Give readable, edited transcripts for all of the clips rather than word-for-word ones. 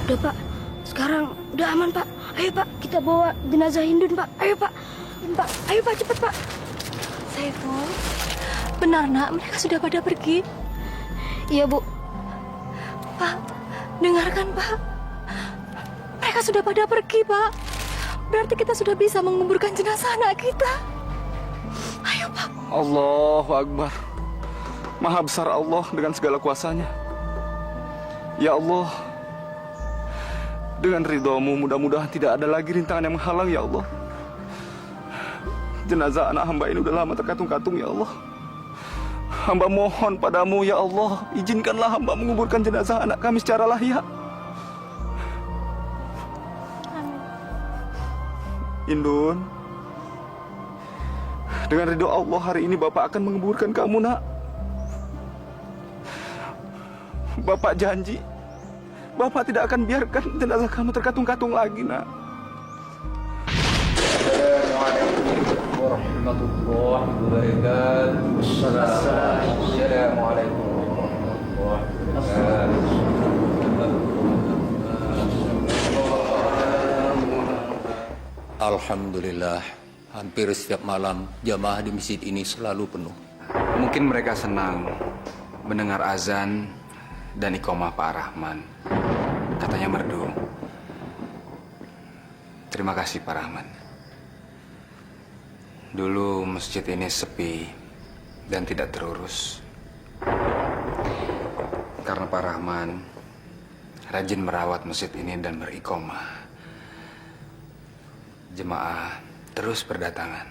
Udah Pak, sekarang udah aman Pak. Ayo Pak, kita bawa jenazah Hindun Pak. Ayo Pak, Pak, ayo Pak, cepat Pak. Saiful, benar nak, mereka sudah pada pergi. Iya Bu. Pak, dengarkan Pak. Mereka sudah pada pergi Pak. Berarti kita sudah bisa menguburkan jenazah anak kita. Ayo Pak. Allahu Akbar. Maha besar Allah dengan segala kuasanya. Ya Allah, dengan ridho-Mu mudah-mudahan tidak ada lagi rintangan yang menghalang ya Allah. Jenazah anak hamba ini udah lama terkatung-katung ya Allah. Hamba mohon padamu ya Allah, izinkanlah hamba menguburkan jenazah anak kami secara layak. Indun, dengan ridho Allah hari ini Bapak akan menguburkan kamu nak. Bapak janji, Bapak tidak akan biarkan jenazah kamu terkatung-katung lagi nak. Assalamualaikum warahmatullahi wabarakatuh. Assalamualaikum warahmatullahi wabarakatuh. Alhamdulillah, hampir setiap malam jamaah di masjid ini selalu penuh. Mungkin mereka senang mendengar azan dan iqamah Pak Rahman. Katanya merdu. Terima kasih Pak Rahman. Dulu masjid ini sepi dan tidak terurus. Karena Pak Rahman rajin merawat masjid ini dan beriqamah. Jemaah terus berdatangan.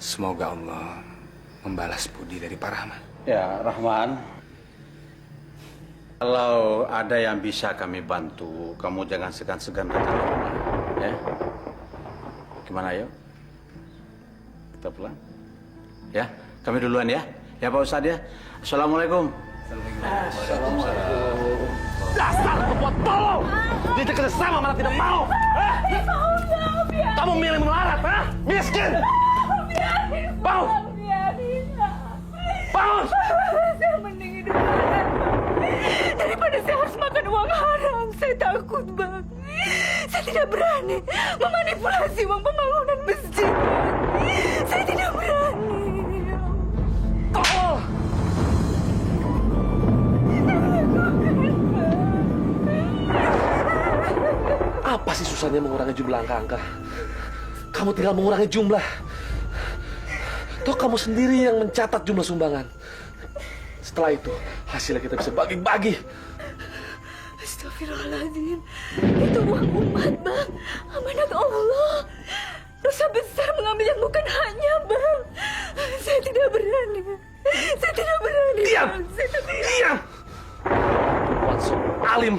Semoga Allah membalas budi dari Pak Rahman. Ya, Rahman. Kalau ada yang bisa kami bantu, kamu jangan segan-segan datang ke rumah. Ya. Gimana, yuk? Kita pulang? Ya, kami duluan ya. Ya, Pak Ustadz ya. Assalamualaikum. Assalamualaikum. Dasar perempuan tolong! Dia kerja sama malah tidak mau. Kamu milih melarat, ha? Miskin! Bangun! Bangun! Saya mending hidup haram. Daripada saya harus makan uang haram. Saya takut, Bang. Saya tidak berani memanipulasi uang pembangunan masjid. Saya tidak berani. Tolong! Apa sih susahnya mengurangi jumlah angka-angka? Kamu tinggal mengurangi jumlah. Toh kamu sendiri yang mencatat jumlah sumbangan. Setelah itu, hasilnya kita bisa bagi-bagi. Astagfirullahaladzim. Itu uang umat, Bang. Amanat Allah. Dosa besar mengambil yang bukan haknya, Bang. Saya tidak berani. Saya tidak berani. Diam! Bang. Saya tidak berani. Diam! Perempuan sok alim.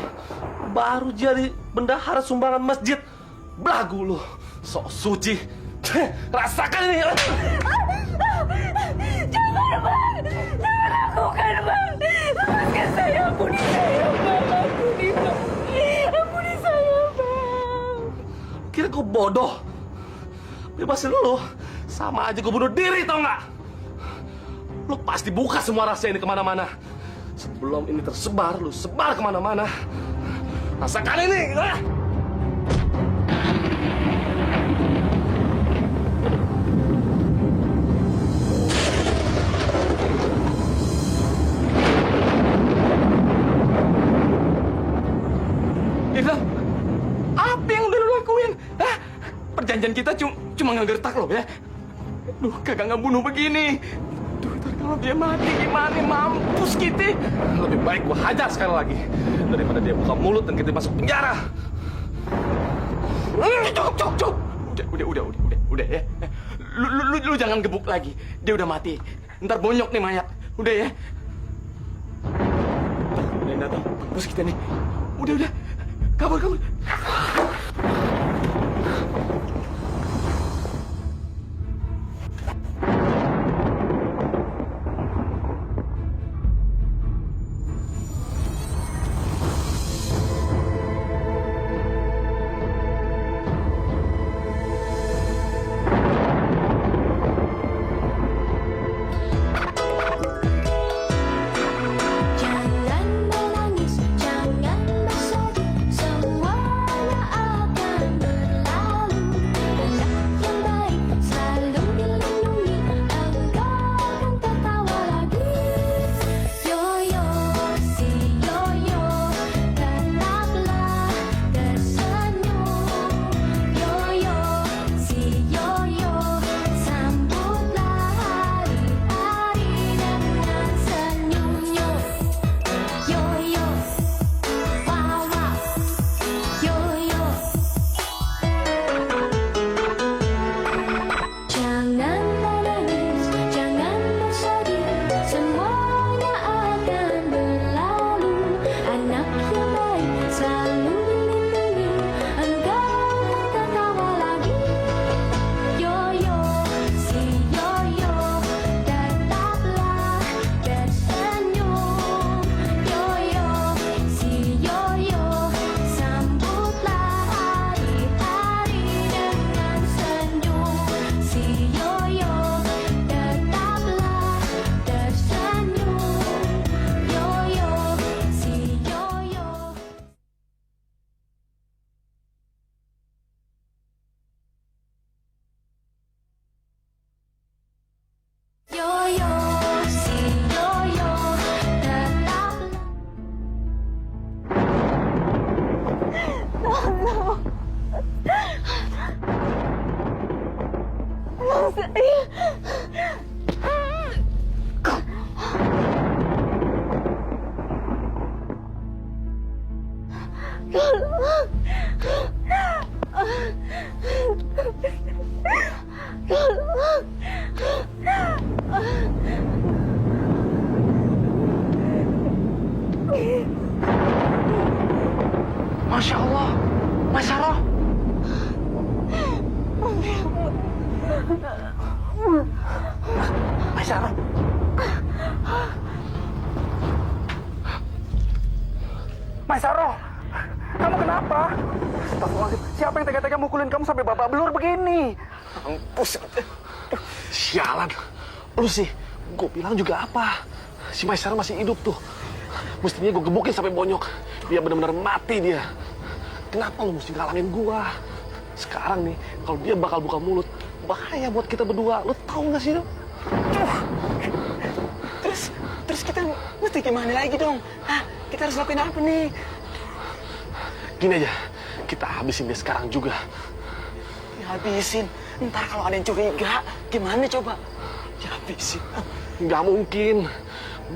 Baru jadi bendahara sumbangan masjid. Belagu lu. Sok suci. Rasakan ini. Jangan, Bang. Jangan lakukan, Bang. Lepaskan saya. Ampuni saya, Bang. Ampuni, Bang. Ampuni saya, Bang. Kira gue bodoh. Bebasin lu. Sama aja gue bunuh diri, tau nggak? Lu pasti buka semua rahasia ini kemana-mana. Sebelum ini tersebar, lu sebar kemana-mana. Rasakan ini. Irfan, apa yang udah lu lakuin? Hah? Perjanjian kita cuma ngegertak lo ya. Duh, kagak ngebunuh begini. Duh, ntar kalau dia mati gimana? Mampus kita. Lebih baik gua hajar sekali lagi daripada dia buka mulut dan kita masuk penjara. Cukup. Udah ya. Lu jangan gebuk lagi. Dia udah mati. Ntar bonyok nih mayat. Udah ya. Udah datang. Bos kita nih. Udah. Kabur. Jangan menangis, jangan bersedih. saya. Masya Allah, Mas Saroh. Mas Saroh. Mas Saroh, kamu kenapa? Astagfirullahaladzim, siapa yang tega-tega mukulin kamu sampai babak belur begini? Mampus. Sialan, lu sih, gue bilang juga apa? Si Mas Saroh masih hidup tuh. Mestinya gue gebukin sampai bonyok. Dia benar-benar mati dia. Kenapa lu mesti ngalangin gua? Sekarang nih, kalau dia bakal buka mulut, bahaya buat kita berdua. Lu tahu nggak sih, lu? Terus kita mesti gimana lagi dong? Hah? Kita harus lakuin apa nih? Gini aja, kita habisin dia sekarang juga. Habisin. Ntar kalau ada yang curiga, gimana coba? Habisin. Nggak mungkin.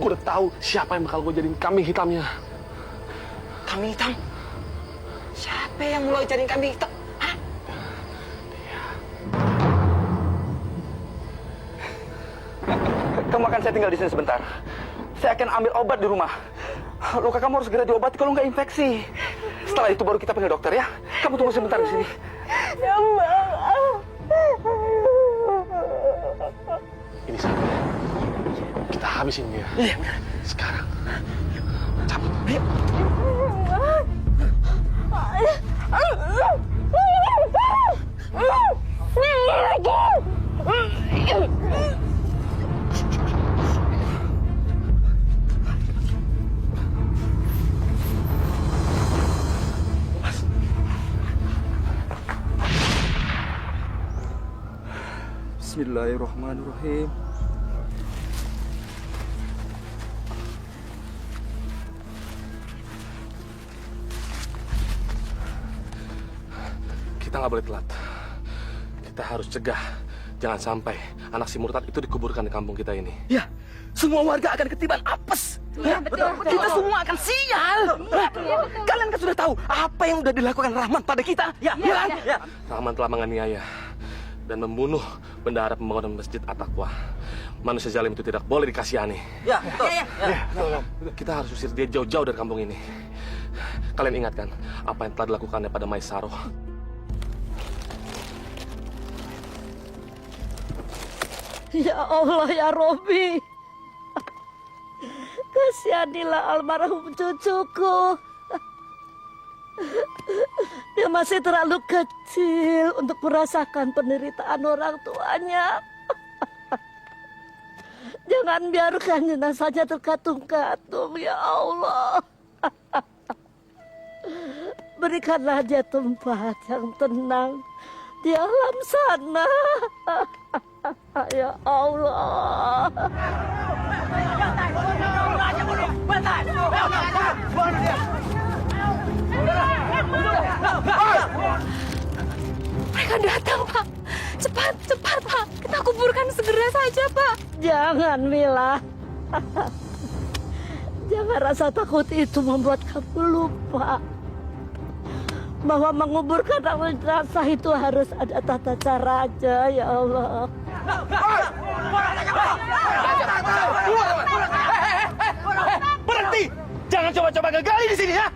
Gue udah tahu siapa yang bakal gue jadiin kambing hitamnya. Kambing hitam? Siapa yang mulai cariin kambing hitam? Hah? Kamu akan saya tinggal di sini sebentar. Saya akan ambil obat di rumah. Luka kamu harus segera diobati kalau nggak infeksi. Setelah itu baru kita panggil dokter ya. Kamu tunggu sebentar di sini. Ya, Bang. Ini saatnya. Kita habisin dia. Iya, benar. Sekarang. Cabut. Ayo. Bismillahirrahmanirrahim. Kita nggak boleh telat. Kita harus cegah. Jangan sampai anak si murtad itu dikuburkan di kampung kita ini. Ya, semua warga akan ketiban apes. Iya, betul. Kita semua akan sial. Kalian kan sudah tahu apa yang udah dilakukan Rahman pada kita. Ya, kan? Ya. Rahman telah menganiaya dan membunuh bendahara pembangunan Masjid At-Taqwa. Manusia zalim itu tidak boleh dikasihani. Ya, betul. Kita harus usir dia jauh-jauh dari kampung ini. Kalian ingatkan apa yang telah dilakukannya pada Mas Saroh. Ya Allah ya Robi, kasihanilah almarhum cucuku. Dia masih terlalu kecil untuk merasakan penderitaan orang tuanya. Jangan biarkan jenazahnya terkatung-katung, ya Allah. Berikanlah dia tempat yang tenang di alam sana. Ya Allah. Mereka datang, Pak. Cepat, Pak. Kita kuburkan segera saja, Pak. Jangan, Mila. Jangan rasa takut itu membuat kamu lupa bahwa menguburkan jenazah itu harus ada tata caranya, ya Allah. Berhenti! Jangan coba-coba ngegali di sini ya!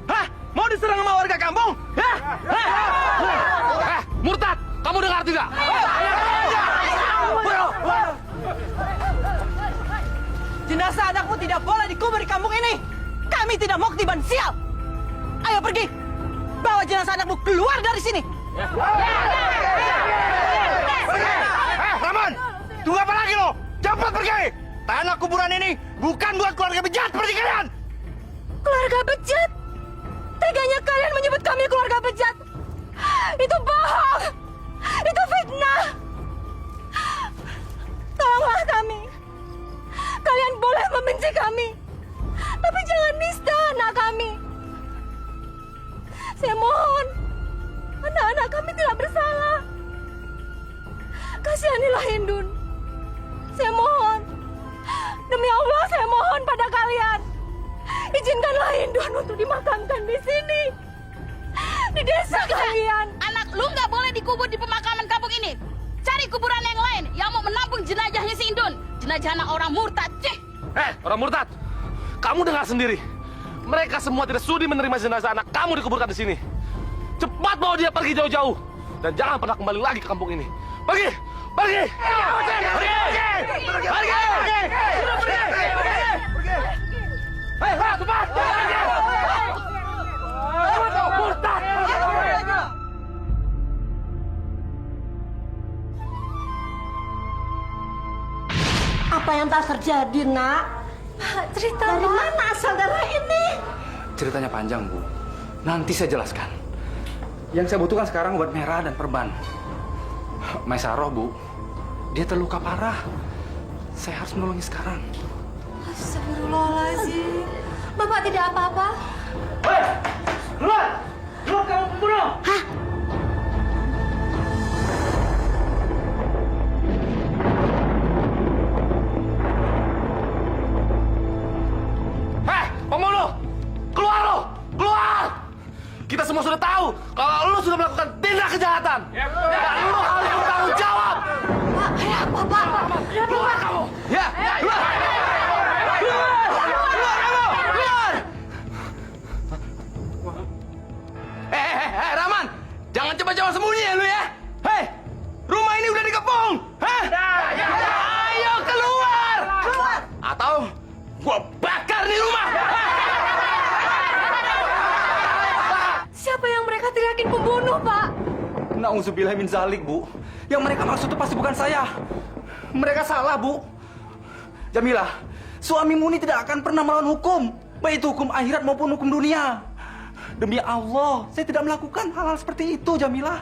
Hah? Mau diserang sama warga kampung? Hah? Murtad! Kamu dengar tidak? Jenazah anakmu tidak boleh dikubur di kampung ini. Kami tidak mau ketiban sial. Ayo pergi. Bawa jenazah anakmu keluar dari sini. Rahman! Tunggu apa lagi lo? Cepat pergi! Tanah kuburan ini bukan buat keluarga bejat seperti kalian! Keluarga bejat? Teganya kalian menyebut kami keluarga bejat? Itu bohong! Itu fitnah! Tolonglah kami. Kalian boleh membenci kami, tapi jangan nista anak kami. Saya mohon, anak-anak kami tidak bersalah. Kasihanilah Indun. Saya mohon. Demi Allah saya mohon pada kalian. Izinkanlah Indun untuk dimakamkan di sini. Di desa kalian. Anak lu nggak boleh dikubur di pemakaman kampung ini. Cari kuburan yang lain yang mau menampung jenazahnya si Indun. Jenazah anak orang murtad. Cih. Orang murtad. Kamu dengar sendiri. Mereka semua tidak sudi menerima jenazah anak kamu dikuburkan di sini. Cepat bawa dia pergi jauh-jauh. Dan jangan pernah kembali lagi ke kampung ini. Pergi! Pergi! Pergi! Pergi! Hei, cepat! Murtad! Apa yang tak terjadi, Nak? Cerita Dari mana asal darah ini? Ceritanya panjang, Bu. Nanti saya jelaskan. Yang saya butuhkan sekarang obat merah dan perban. Maisaroh, Bu. Dia terluka parah. Saya harus menolongnya sekarang. Astagfirullahaladzim. Bapak tidak apa-apa. Keluar! Keluar kamu pembunuh! Pembunuh! Keluar lo! Keluar! Kita semua sudah tahu kalau lo sudah melakukan tindak kejahatan. Dan lo harus bertanggung jawab. Pak, apa, Pak? Keluar kamu! Ya! Keluar! Keluar! Keluar kamu! Keluar! Rahman! Jangan coba-coba sembunyi ya lu ya! Hei! Rumah ini udah dikepung! Hah? Ayo keluar! Keluar! Atau gua bakar nih rumah! Siapa yang mereka teriakin pembunuh, Pak? Nauzubillah min zalik, Bu. Yang mereka maksud itu pasti bukan saya. Mereka salah, Bu. Jamilah, suamimu ini tidak akan pernah melawan hukum. Baik itu hukum akhirat maupun hukum dunia. Demi Allah, saya tidak melakukan hal-hal seperti itu, Jamilah.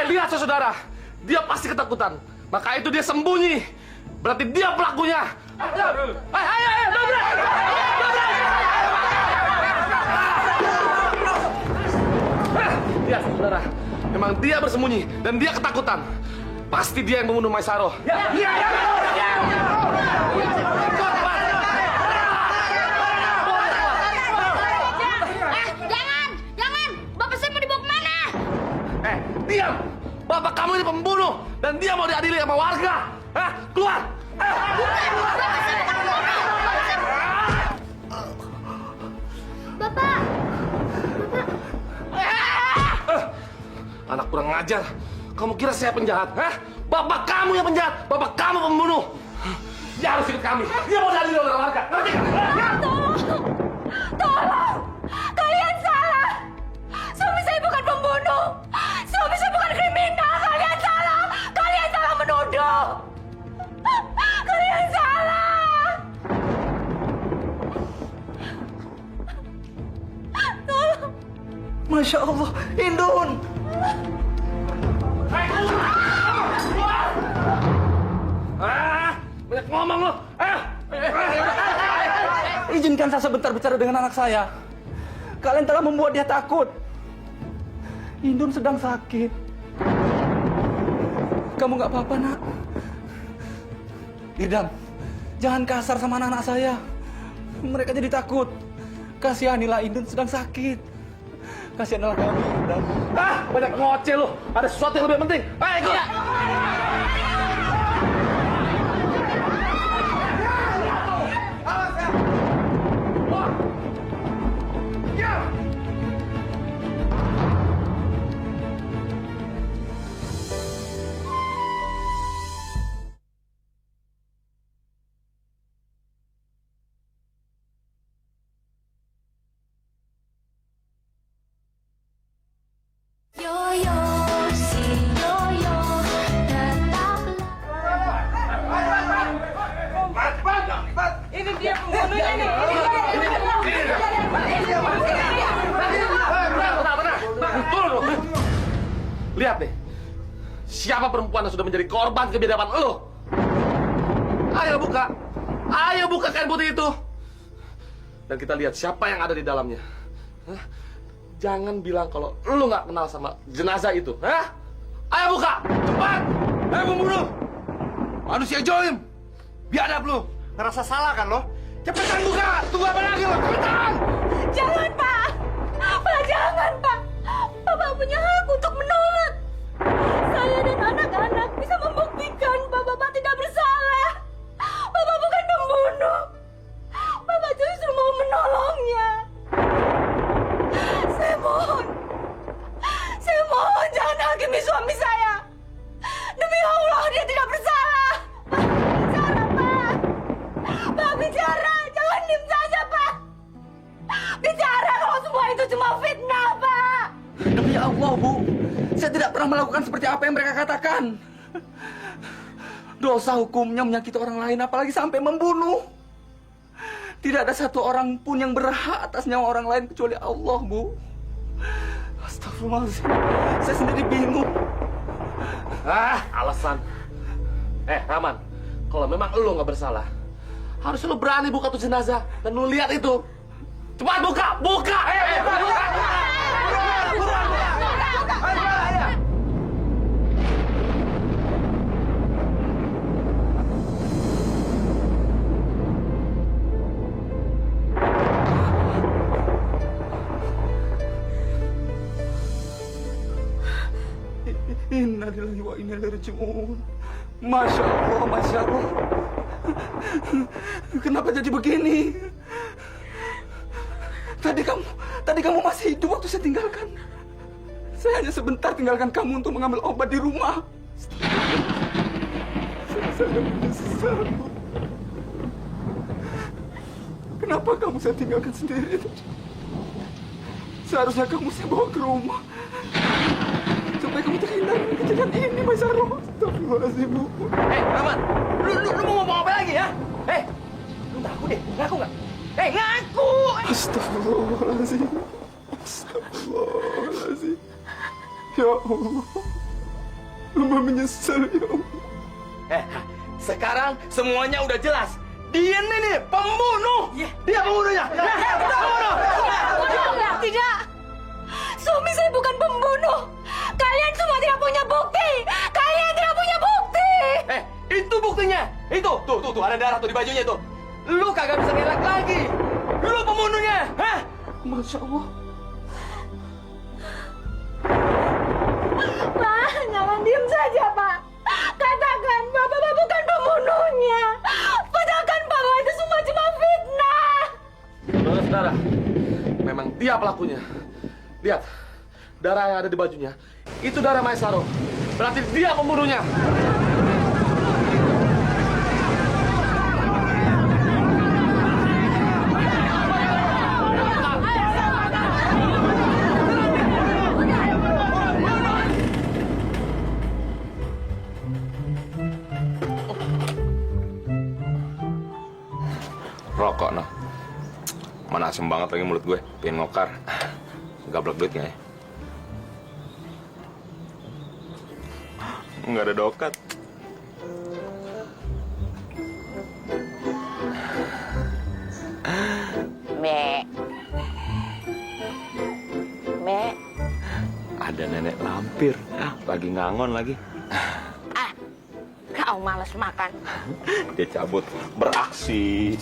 Lihat saudara, dia pasti ketakutan. Maka itu dia sembunyi. Berarti dia pelakunya. Ayo, dobrak! Lihat saudara, memang dia bersembunyi dan dia ketakutan. Pasti dia yang membunuh Maisaroh. Jangan! Bapak saya mau dibawa kemana? Diam! Bapak kamu ini pembunuh dan dia mau diadili sama warga. Keluar! Bapak! Anak kurang ngajar. Kamu kira saya penjahat? Bapak kamu yang penjahat. Bapak kamu pembunuh. Dia harus ikut kami. Dia mau diadili oleh warga. Ngerti kan? Tolong! Tolong! Kalian salah! Suami saya bukan pembunuh! Suami saya bukan kriminal! Kalian salah! Kalian salah menuduh! Kalian salah! Tolong! Masya Allah, Indun! Banyak ngomong lo. Izinkan saya sebentar bicara dengan anak saya. Kalian telah membuat dia takut. Indun sedang sakit. Kamu nggak apa-apa, Nak. Idam, jangan kasar sama anak-anak saya. Mereka jadi takut. Kasihanilah, Indun sedang sakit. Kasihanilah kami, Idam. Banyak ngoceh lo. Ada sesuatu yang lebih penting. Ikut. Yoyo, si yoyo, tetaplah. Ini dia pembunuhnya ini. Turun. Lihat nih. Siapa perempuan yang sudah menjadi korban kebiadaban lo? Ayo buka. Ayo buka kain putih itu. Dan kita lihat siapa yang ada di dalamnya. Jangan bilang kalau lu nggak kenal sama jenazah itu. Ayo buka. Cepat. Ayo pembunuh. Manusia jolim. Biadab lu. Ngerasa salah kan lo? Cepetan buka. Tunggu apa lagi lo? Cepetan. Jangan, Pak. Pak, jangan, Pak. Bapak punya hak untuk menolak. Saya dan anak-anak bisa membuktikan bahwa Bapak tidak bersalah. Bapak bukan pembunuh. Bapak justru mau menolongnya. Saya mohon jangan hakimi suami saya. Demi Allah, dia tidak bersalah. Pak, bicara. Jangan diam saja, Pak. Bicara kalau semua itu cuma fitnah, Pak. Demi Allah, Bu. Saya tidak pernah melakukan seperti apa yang mereka katakan. Dosa hukumnya menyakiti orang lain, apalagi sampai membunuh. Tidak ada satu orang pun yang berhak atas nyawa orang lain kecuali Allah, Bu. Astagfirullahaladzim. Saya sendiri bingung. Alasan. Rahman, kalau memang lu nggak bersalah, harus lu berani buka tuh jenazah dan lu lihat itu. Cepat buka, buka. Buka. Innalillahi wa inna ilaihi raji'un. Masya Allah, Masya Allah. Kenapa jadi begini? Tadi kamu masih hidup waktu saya tinggalkan. Saya hanya sebentar tinggalkan kamu untuk mengambil obat di rumah. Saya menyesal. Kenapa kamu saya tinggalkan sendiri? Seharusnya kamu saya bawa ke rumah. Supaya kamu terhindar dari kejadian ini, Mas Saro. Astagfirullahaladzim, Bu. Rahman, lu mau ngomong apa lagi ya? Lu ngaku deh, ngaku nggak? Ngaku! Astagfirullahaladzim. Astagfirullahaladzim. Ya Allah. Hamba menyesal, ya Allah. Sekarang semuanya udah jelas. Dia nih pembunuh. Dia pembunuhnya. Pembunuh. Tidak. Suami saya bukan pembunuh. Kalian semua tidak punya bukti. Kalian tidak punya bukti. Itu buktinya. Itu, tuh ada darah tuh di bajunya tuh. Lu kagak bisa ngelak lagi. Lu pembunuhnya. Masya Allah. Pak, jangan diam saja, Pak. Katakan Bapak bukan pembunuhnya. Katakan bahwa itu semua cuma fitnah. Saudara, memang dia pelakunya. Lihat, darah yang ada di bajunya. Itu darah Maesaro. Berarti dia pembunuhnya. Rokok, noh. Mana asem banget lagi mulut gue. Pengen ngokar. Gablek duit nggak ya? Nggak ada dokat. Me. Ada nenek lampir. Lagi ngangon lagi. Kau malas makan. Dia cabut. Beraksi.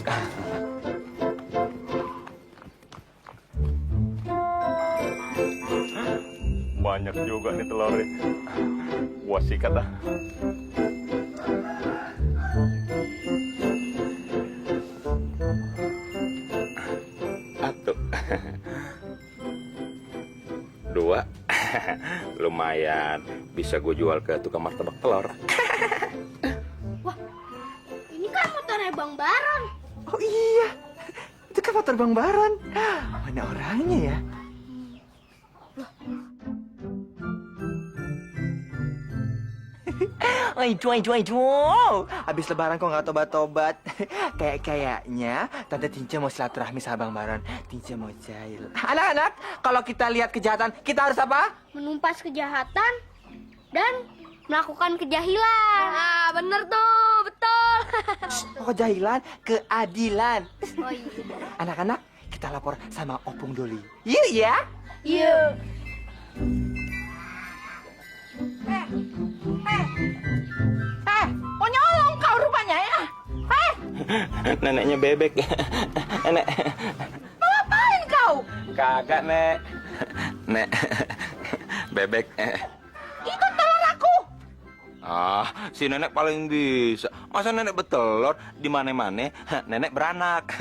Banyak juga nih telurnya. Gua sikat dah. Satu. Dua. Lumayan. Bisa gue jual ke tukang martabak telur. Wah, ini kan motornya Bang Baron. Oh iya. Itu kan motor Bang Baron. Mana orangnya ya? Habis lebaran kok nggak tobat-tobat. Kayaknya Tante Tince mau silaturahmi sama Bang Baron. Tince mau jahil. Anak-anak, kalau kita lihat kejahatan, kita harus apa? Menumpas kejahatan dan melakukan kejahilan. Bener tuh, betul. Kejahilan, keadilan. Oh iya. Anak-anak, kita lapor sama Opung Doli. Yuk ya. Yuk. Mau nyolong kau. Neneknya Bebek. Nek. Mau ngapain kau? Kagak, Nek. Nek. Bebek. Itu telur aku. Si nenek paling bisa. Masa nenek betelor di mana-mana, nenek beranak.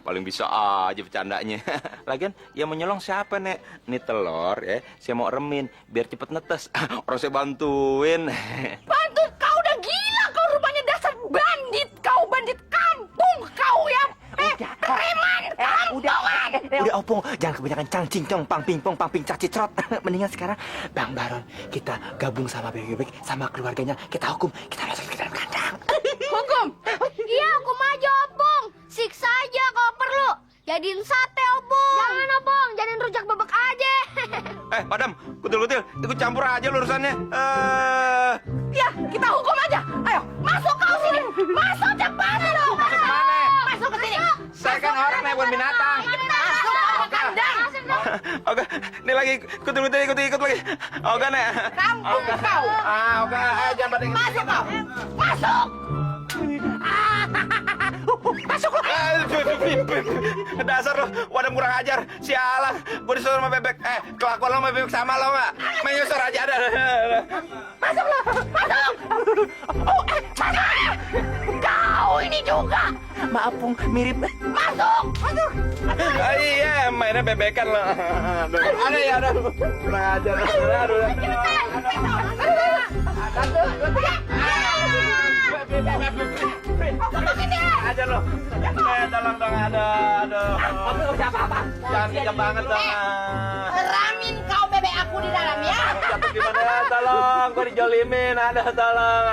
Paling bisa aja bercandanya. Lagian yang menyolong siapa, Nek? Nih telur ya, saya mau remin biar cepet netes. Orang saya bantuin. Bantu kau udah gila kau rupanya dasar bandit kau, bandit kampung kau ya. Preman kampungan. Udah opung, jangan kebanyakan cangcing cong pang ping cacicrot. Mendingan sekarang Bang Baron kita gabung sama Bebek sama keluarganya, kita hukum, kita masuk ke dalam kandang. Hukum? Iya, hukum aja, Opung. Siksa aja kalau perlu. Jadiin sate, Opung. Jangan, Opung. Jadiin rujak bebek aja. Padam, kutil-kutil, ikut campur aja urusannya. Ya, kita hukum aja. Ayo, masuk kau sini. Masuk cepat dong. Masuk mana? Masuk ke sini. Saya kan orang, Nek, bukan binatang. Masuk ke kandang. Oke, ini lagi kutil-kutil ikut lagi. Oke, Nek. Kampung kau. Oke, jangan pada Masuk kau. Masuk. Masuk lo. Dasar lo, wadah kurang ajar. Sialan, gue disuruh sama Bebek. Kelakuan lo sama Bebek sama lo, Mbak. Menyusur aja ada. Masuk lo. Masuk. Masuk. Kau ini juga. Maaf, Pung, mirip. Masuk. Masuk. Iya, mainnya bebekan lo. Ada ya, ada. Kurang ajar. Ajar lo. Tolong dong, aduh. Apa? Jangan kejam banget dong. Ramin kau bebek aku di dalam ya. Jatuh gimana? Tolong, gue dijolimin. Aduh, tolong.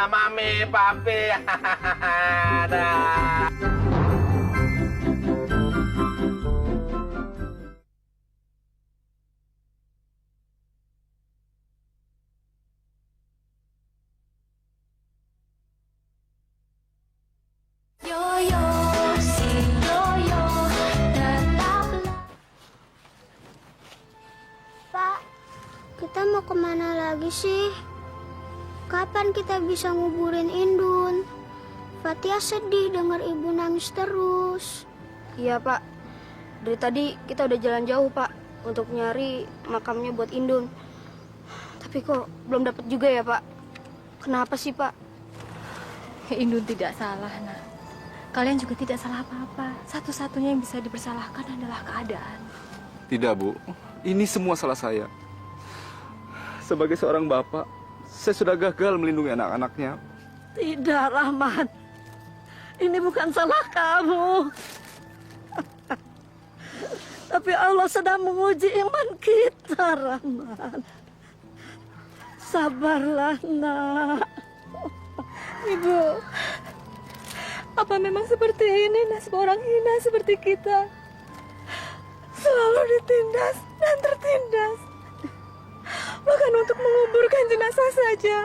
Mami, papi. Ada. Yoyo, si Yoyo, tetaplah. Pak, kita mau kemana lagi sih? Kapan kita bisa nguburin Indun? Fatia sedih dengar ibu nangis terus. Iya, Pak. Dari tadi kita udah jalan jauh, Pak, untuk nyari makamnya buat Indun. Tapi kok belum dapat juga ya, Pak? Kenapa sih, Pak? Indun tidak salah, Nak. Kalian juga tidak salah apa-apa. Satu-satunya yang bisa dipersalahkan adalah keadaan. Tidak, Bu. Ini semua salah saya. Sebagai seorang bapak, saya sudah gagal melindungi anak-anaknya. Tidak, Rahman. Ini bukan salah kamu. Tapi Allah sedang menguji iman kita, Rahman. Sabarlah, Nak. Ibu, apa memang seperti ini nasib orang hina seperti kita? Selalu ditindas dan tertindas. Bahkan untuk menguburkan jenazah saja,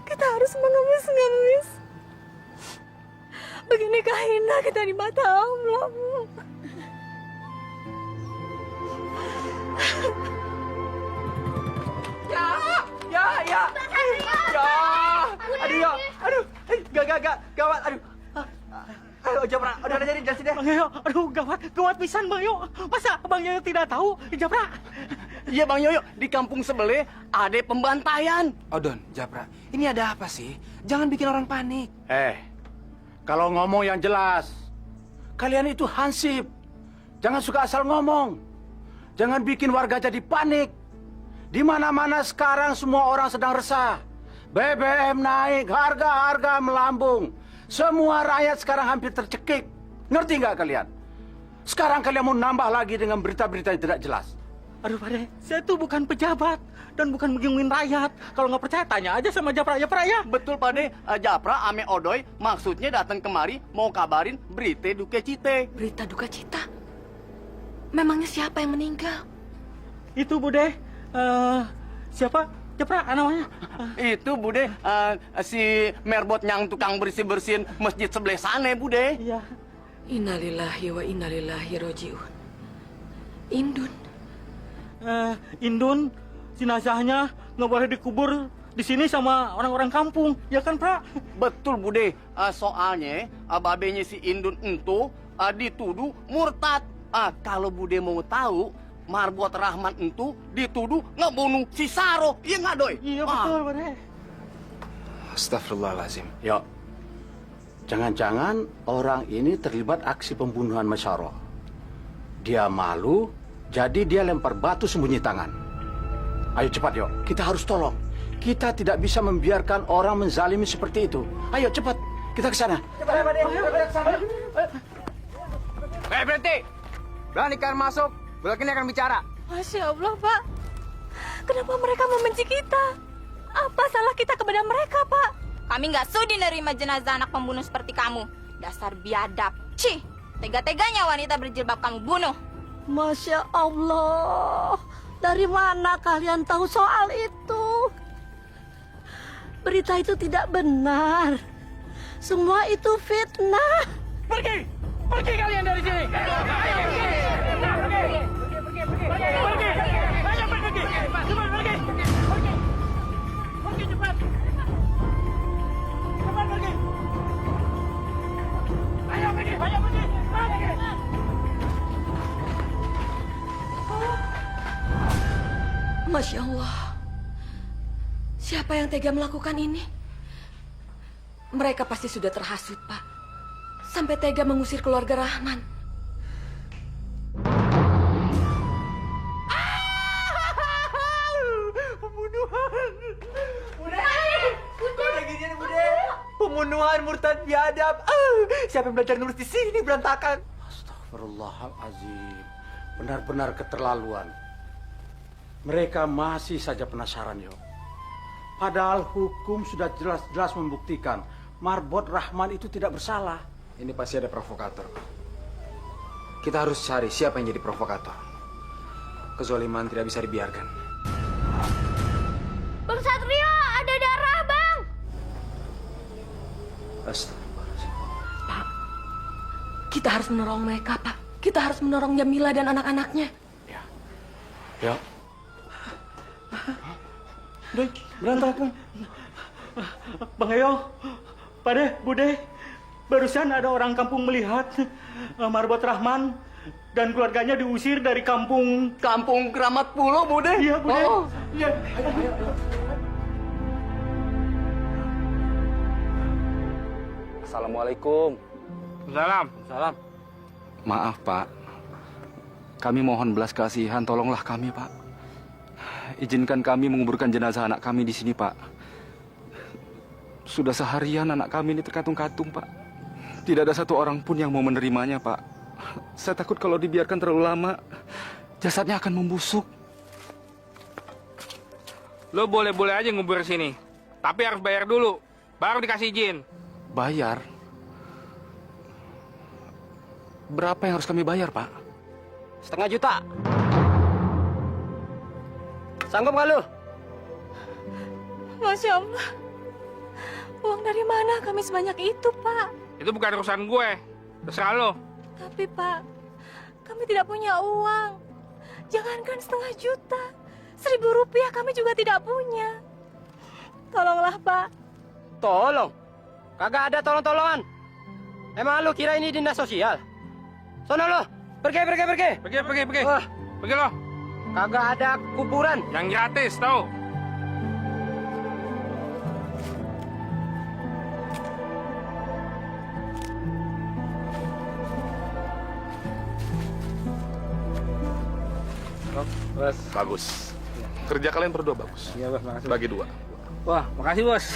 kita harus mengemis-ngemis. Beginikah hina kita di mata Allah. Ya. Aduh, gawat, aduh. Ayo, Japra, udah jadi jelasin deh. Bang Yoyo, aduh gawat pisan Bang Yoyo. Masa Bang Yoyo tidak tahu, Japra? Iya Bang Yoyo, di kampung sebelah ada pembantaian. Don, Japra, ini ada apa sih? Jangan bikin orang panik. Kalau ngomong yang jelas. Kalian itu hansip. Jangan suka asal ngomong. Jangan bikin warga jadi panik. Di mana-mana sekarang semua orang sedang resah. BBM naik, harga-harga melambung. Semua rakyat sekarang hampir tercekik. Ngerti nggak kalian? Sekarang kalian mau nambah lagi dengan berita-berita yang tidak jelas. Aduh Pak De, saya tuh bukan pejabat dan bukan bingungin rakyat. Kalau nggak percaya tanya aja sama Japra ya. Betul Pak De, Japra ame Odoy maksudnya datang kemari mau kabarin berita duka cita. Berita duka cita? Memangnya siapa yang meninggal? Itu Bude, siapa? Japra namanya? Itu Bude, si Merbot yang tukang bersih-bersihin masjid sebelah sana Bude. Iya. Innalillahi wa innalillahi rojiun. Indun. Indun, jenazahnya nggak boleh dikubur di sini sama orang-orang kampung, ya kan, Pra? Betul, Bude. Soalnya babenya si Indun itu dituduh murtad. Kalau Bude mau tahu, Marbot Rahman itu dituduh ngebunuh si Saro. Iya nggak, Doi? Iya, betul, Bude. Astagfirullahaladzim. Yo, jangan-jangan orang ini terlibat aksi pembunuhan Masyaro. Dia malu, jadi dia lempar batu sembunyi tangan. Ayo cepat, yuk. Kita harus tolong. Kita tidak bisa membiarkan orang menzalimi seperti itu. Ayo cepat, kita ke sana. Cepat, Pak De. Cepat ke sana. Berhenti. Berani kalian masuk, belakang ini akan bicara. Masya Allah, Pak. Kenapa mereka membenci kita? Apa salah kita kepada mereka, Pak? Kami nggak sudi nerima jenazah anak pembunuh seperti kamu. Dasar biadab. Cih, tega-teganya wanita berjilbab kamu bunuh. Masya Allah. Dari mana kalian tahu soal itu? Berita itu tidak benar. Semua itu fitnah. Pergi! Pergi kalian dari sini! Ayo pergi! Pergi! Ayo pergi! Cepat pergi! Pergi! Pergi cepat! Cepat pergi! Ayo pergi! Ayo pergi! Pergi! Masya Allah. Siapa yang tega melakukan ini? Mereka pasti sudah terhasut, Pak. Sampai tega mengusir keluarga Rahman. Pembunuhan. Bude. Bude gini, Bude. Pembunuhan murtad biadab. Siapa yang belajar nulis di sini berantakan? Astagfirullahaladzim. Benar-benar keterlaluan. Mereka masih saja penasaran, yo. Padahal hukum sudah jelas-jelas membuktikan Marbot Rahman itu tidak bersalah. Ini pasti ada provokator. Kita harus cari siapa yang jadi provokator. Kezoliman tidak bisa dibiarkan. Bang Satrio, ada darah, Bang. Astagfirullahaladzim. Pak, kita harus menolong mereka, Pak. Kita harus menolong Jamila dan anak-anaknya. Ya. Doi, berantakan. Bang Eyo, Pak De, Bude, barusan ada orang kampung melihat Marbot Rahman dan keluarganya diusir dari kampung Keramat Pulau, Bude. Iya, Bude. Oh. Iya. Ayo. Assalamualaikum. Salam. Maaf, Pak. Kami mohon belas kasihan, tolonglah kami, Pak. Izinkan kami menguburkan jenazah anak kami di sini, Pak. Sudah seharian anak kami ini terkatung-katung, Pak. Tidak ada satu orang pun yang mau menerimanya, Pak. Saya takut kalau dibiarkan terlalu lama, jasadnya akan membusuk. Lo boleh-boleh aja ngubur sini. Tapi harus bayar dulu. Baru dikasih izin. Bayar? Berapa yang harus kami bayar, Pak? 500 juta. Sanggup nggak lu? Masya Allah. Uang dari mana kami sebanyak itu, Pak? Itu bukan urusan gue. Terserah lo. Tapi, Pak, kami tidak punya uang. Jangankan 500 juta. 1.000 rupiah kami juga tidak punya. Tolonglah, Pak. Tolong? Kagak ada tolong-tolongan. Emang lu kira ini dinas sosial? Sono lu, pergi. Pergi. Wah. Pergi lo. Kagak ada kuburan. Yang gratis, tau. Bagus. Kerja kalian berdua bagus. Iya, Bos, makasih. Bagi dua. Wah, makasih, Bos.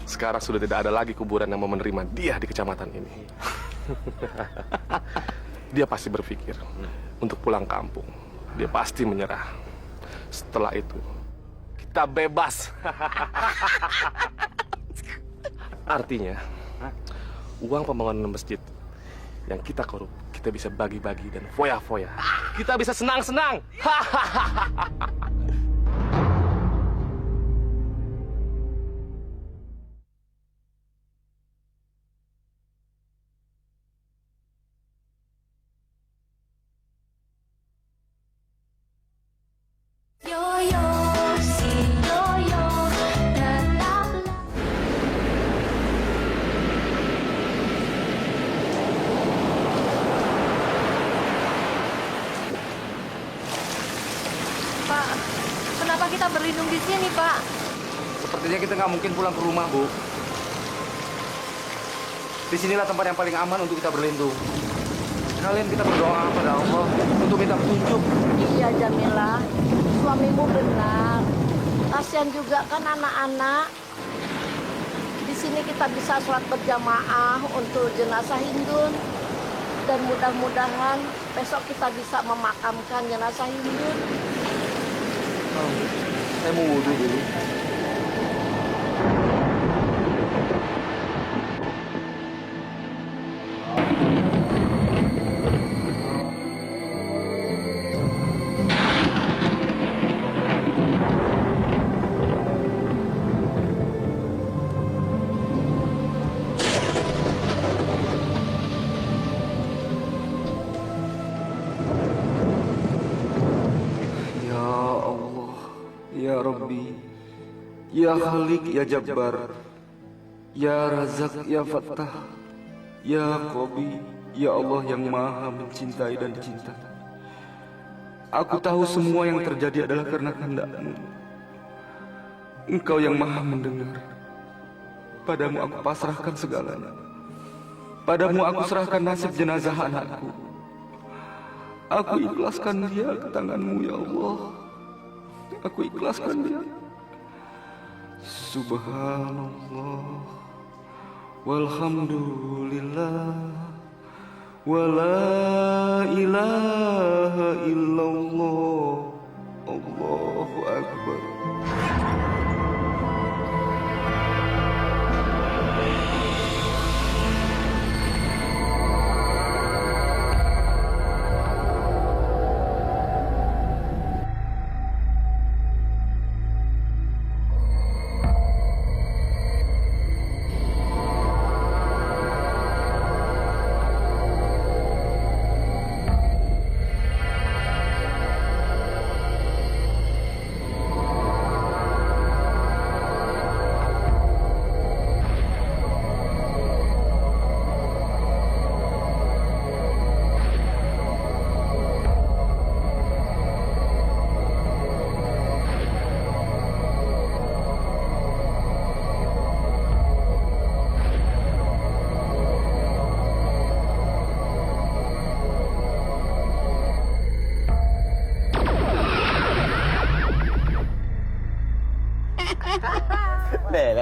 Sekarang sudah tidak ada lagi kuburan yang mau menerima dia di kecamatan ini. Dia pasti berpikir untuk pulang kampung. Dia pasti menyerah. Setelah itu, kita bebas. Artinya, uang pembangunan masjid yang kita korup, kita bisa bagi-bagi dan foya-foya. Kita bisa senang-senang. Yo yo berlindung di sini, Pak. Sepertinya kita nggak mungkin pulang ke rumah, Bu. Disinilah tempat yang paling aman untuk kita berlindung. Kalian kita berdoa pada Allah untuk minta petunjuk. Iya, Jamila. Suamimu benar. Kasihan juga kan anak-anak. Di sini kita bisa sholat berjamaah untuk jenazah Hindun. Dan mudah-mudahan besok kita bisa memakamkan jenazah Hindun. Saya mau wudhu dulu. Ya Rabbi, Ya Khalik, Ya Jabbar, Ya Razak, Ya Fattah, Ya Qabi, Ya Allah yang maha mencintai dan dicintai. Aku tahu semua yang terjadi adalah karena kehendak-Mu. Engkau yang maha mendengar. Padamu aku pasrahkan segalanya. Padamu aku serahkan nasib jenazah anakku. Aku ikhlaskan dia ke tangan-Mu, Ya Allah. Aku ikhlaskan dia. Subhanallah, walhamdulillah, wala ilaha illallah, Allahu Akbar.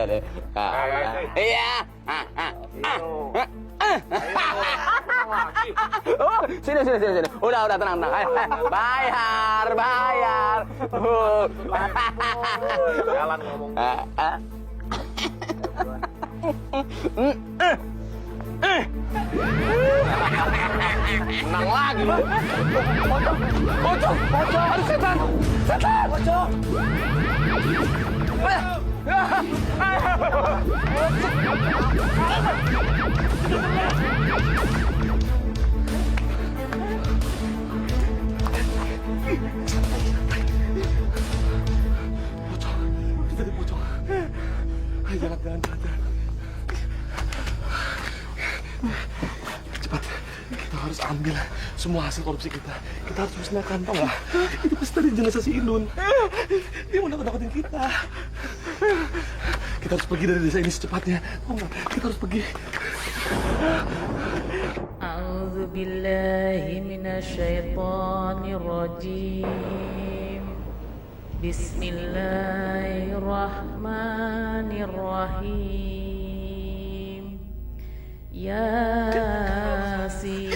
Deh. Iya. Oh, sini. Udah tenang. Bayar. Jalan ngomong. Menang lagi lu. Pocong. Aduh, setan. Pocong. Pocong. Jalan. Cepat, kita harus ambil semua hasil korupsi kita. Kita harus musnahkan, tau nggak? Itu pasti dari jenazah si Indun. Dia mau nakut-nakutin kita. Kita harus pergi dari desa ini secepatnya. Tau nggak? Kita harus pergi. A'udzu billahi minasyaitonir rajim. Bismillahirrahmanirrahim. Yasin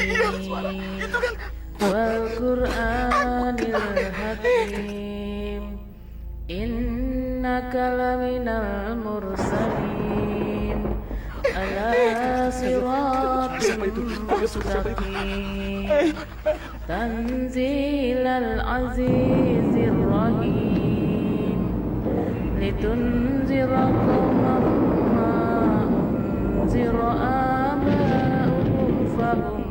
wal Qur'anil Hakim. Innaka laminal mursalin ala siratin mustaqim. Tanzilal azizir rahim. Litunzira qauman ma unzira aba'uhum fahum.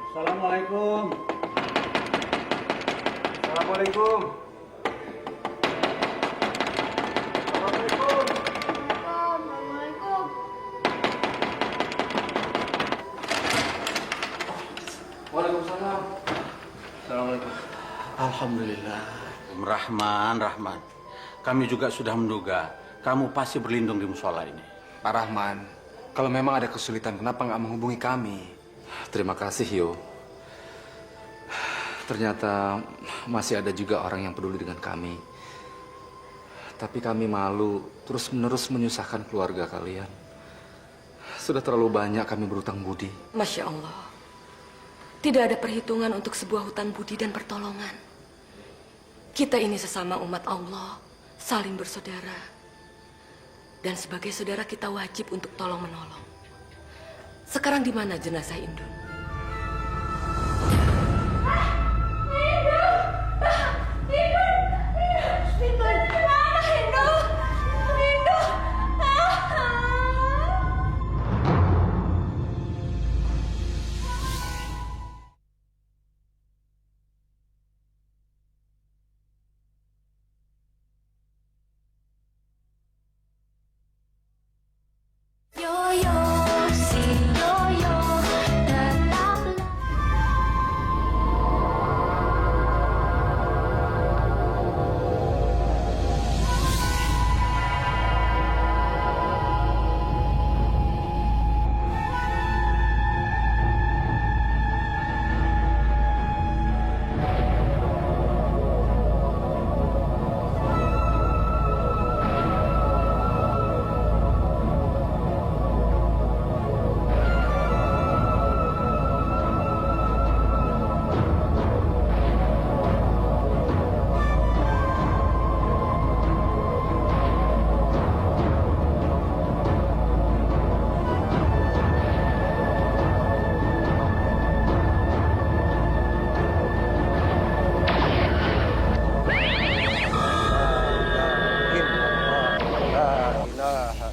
Assalamualaikum. Assalamualaikum. Assalamualaikum. Waalaikumsalam. Assalamualaikum. Alhamdulillah. Rahman. Kami juga sudah menduga kamu pasti berlindung di musola ini. Pak Rahman, kalau memang ada kesulitan, kenapa nggak menghubungi kami? Terima kasih, Yo. Ternyata masih ada juga orang yang peduli dengan kami. Tapi kami malu terus-menerus menyusahkan keluarga kalian. Sudah terlalu banyak kami berutang budi. Masya Allah. Tidak ada perhitungan untuk sebuah hutang budi dan pertolongan. Kita ini sesama umat Allah, saling bersaudara. Dan sebagai saudara kita wajib untuk tolong-menolong. Sekarang di mana jenazah Indun?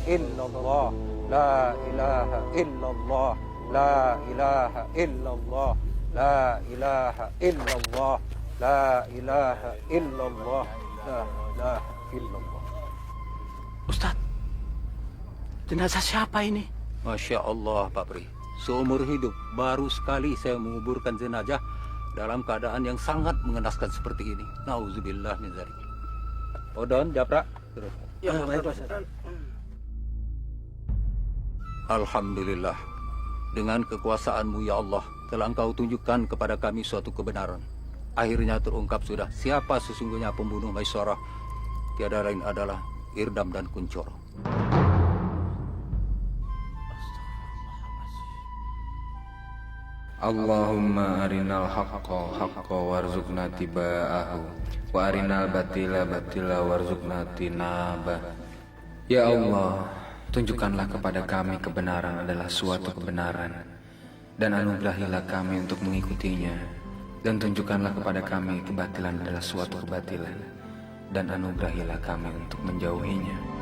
illallah, la ilaha illallah, la ilaha illallah, la ilaha illallah, la ilaha illallah, la ilaha illallah. Ustadz, jenazah siapa ini? Masya Allah, Pak Pri. Seumur hidup baru sekali saya menguburkan jenazah dalam keadaan yang sangat mengenaskan seperti ini. Nauzubillah min dzalik. Odon, Japra. Ya, baik, Ustaz. Alhamdulillah. Dengan kekuasaan-Mu ya Allah, telah Engkau tunjukkan kepada kami suatu kebenaran. Akhirnya terungkap sudah siapa sesungguhnya pembunuh Maisarah. Tiada lain adalah Irdam dan Kuncoro. Allahumma arinal haqqa haqqa warzuqna tiba'ahu wa arinal batila batila warzuqna tinabah. Ya Allah, tunjukkanlah kepada kami kebenaran adalah suatu kebenaran dan anugerahilah kami untuk mengikutinya, dan tunjukkanlah kepada kami kebatilan adalah suatu kebatilan dan anugerahilah kami untuk menjauhinya.